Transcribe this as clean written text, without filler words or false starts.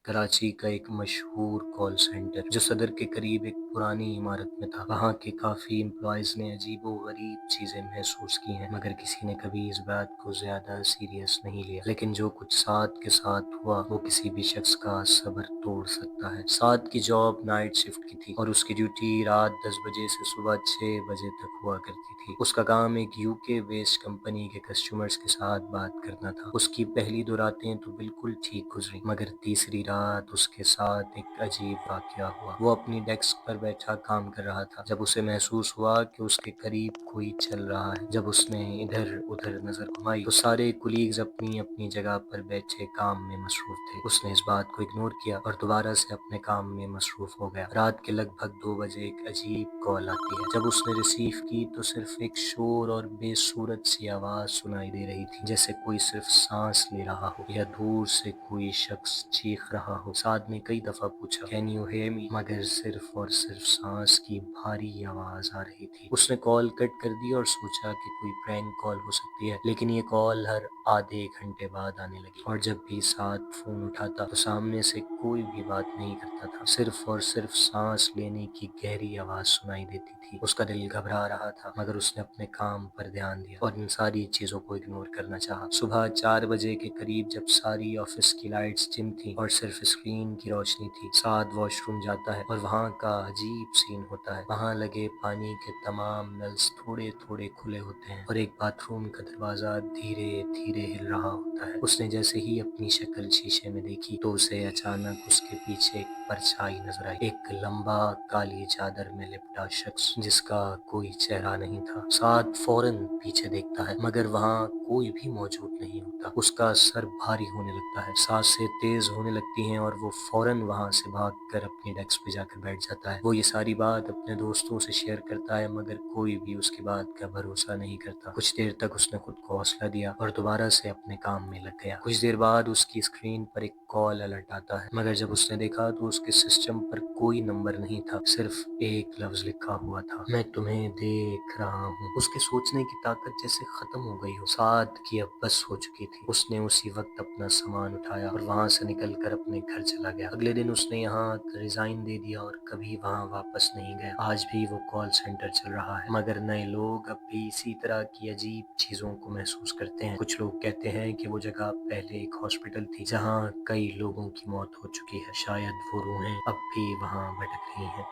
کراچی کا ایک مشہور کال سینٹر جو صدر کے قریب ایک پرانی عمارت میں تھا۔ وہاں کے کافی امپلائیز نے عجیب و غریب چیزیں محسوس کی ہیں، مگر کسی نے کبھی اس بات کو زیادہ سیریس نہیں لیا۔ لیکن جو کچھ ساتھ کے ساتھ ہوا وہ کسی بھی شخص کا صبر توڑ سکتا ہے۔ ساتھ کی جاب نائٹ شفٹ کی تھی اور اس کی ڈیوٹی رات 10 بجے سے صبح 6 بجے تک ہوا کرتی تھی۔ اس کا کام ایک UK بیسڈ کمپنی کے کسٹمرز کے ساتھ بات کرنا تھا۔ اس کی پہلی 2 راتیں تو بالکل ٹھیک گزری، مگر تیسری رات اس کے ساتھ ایک عجیب واقعہ ہوا۔ وہ اپنی ڈیسک پر بیٹھا کام کر رہا تھا جب اسے محسوس ہوا کہ اس کے قریب کوئی چل رہا ہے۔ جب اس نے ادھر ادھر نظر گھمائی تو سارے کولیگز اپنی اپنی جگہ پر بیٹھے کام میں مصروف تھے۔ اس نے اس بات کو اگنور کیا اور دوبارہ سے اپنے کام میں مصروف ہو گیا۔ رات کے لگ بھگ 2 بجے ایک عجیب کال آتی ہے۔ جب اس نے ریسیو کی تو صرف ایک شور اور بے صورت سی آواز سنائی دے رہی تھی، جیسے کوئی صرف سانس لے رہا ہو یا دور سے کوئی شخص چیخ رہا ہو۔ سعد نے کئی دفعہ پوچھا کین یو ہیئر می، مگر صرف اور صرف سانس کی بھاری آواز آ رہی تھی۔ اس نے کال کٹ کر دی اور سوچا کہ کوئی پرینک کال ہو سکتی ہے، لیکن یہ کال ہر آدھے گھنٹے بعد آنے لگی، اور جب بھی سعد فون اٹھاتا تو سامنے سے کوئی بھی بات نہیں کرتا تھا، صرف اور صرف سانس لینے کی گہری آواز سنائی دیتی تھی۔ اس کا دل گھبرا رہا تھا، مگر اس نے اپنے کام پر دھیان دیا اور ان ساری چیزوں کو اگنور کرنا چاہا۔ صبح 4 بجے کے قریب جب ساری آفس کی لائٹس ڈم تھیں اور صرف اسکرین کی روشنی تھی، سعد واش روم جاتا ہے اور وہاں کا عجیب سین ہوتا ہے۔ وہاں لگے پانی کے تمام نلز تھوڑے تھوڑے کھلے ہوتے ہیں اور ایک باتھ روم کا دروازہ دھیرے دھیرے ہل رہا ہوتا ہے۔ اس نے جیسے ہی اپنی شکل شیشے میں دیکھی تو اسے اچانک اس کے پیچھے ایک پرچھائی نظر آئی، ایک لمبا کالی چادر میں لپٹا شخص جس کا کوئی چہرہ نہیں تھا۔ سعد فوراً پیچھے دیکھتا ہے مگر وہاں کوئی بھی موجود نہیں ہوتا۔ اس کا سر بھاری ہونے لگتا ہے، سانسیں تیز ہونے لگتی ہیں اور وہ فوراً وہاں سے بھاگ کر اپنی ڈیسک پہ جا کر بیٹھ جاتا ہے۔ وہ یہ ساری بات اپنے دوستوں سے شیئر کرتا ہے مگر کوئی بھی اس کی بات کا بھروسہ نہیں کرتا۔ کچھ دیر تک اس نے خود کو حوصلہ دیا اور دوبارہ سے اپنے کام میں لگ گیا۔ کچھ دیر بعد اس کی اسکرین پر ایک کال الرٹ آتا ہے، مگر جب اس نے دیکھا تو اس کے سسٹم پر کوئی نمبر نہیں تھا، صرف ایک لفظ لکھا ہوا تھا، میں تمہیں دیکھ رہا ہوں۔ اس کے سوچنے کی طاقت جیسے ختم ہو گئی ہو۔ سعد کی اب بس ہو چکی تھی۔ اس نے اسی وقت اپنا سامان اٹھایا اور وہاں سے نکل کر اپنے گھر چلا گیا۔ اگلے دن اس نے یہاں ریزائن دے دیا اور کبھی وہاں واپس نہیں گیا۔ آج بھی وہ کال سینٹر چل رہا ہے، مگر نئے لوگ اب بھی اسی طرح کی عجیب چیزوں کو محسوس کرتے ہیں۔ کچھ لوگ کہتے ہیں کہ وہ جگہ پہلے ایک ہاسپٹل تھی جہاں کئی لوگوں کی موت ہو چکی ہے، شاید وہ روحیں اب بھی وہاں بھٹک رہی ہیں۔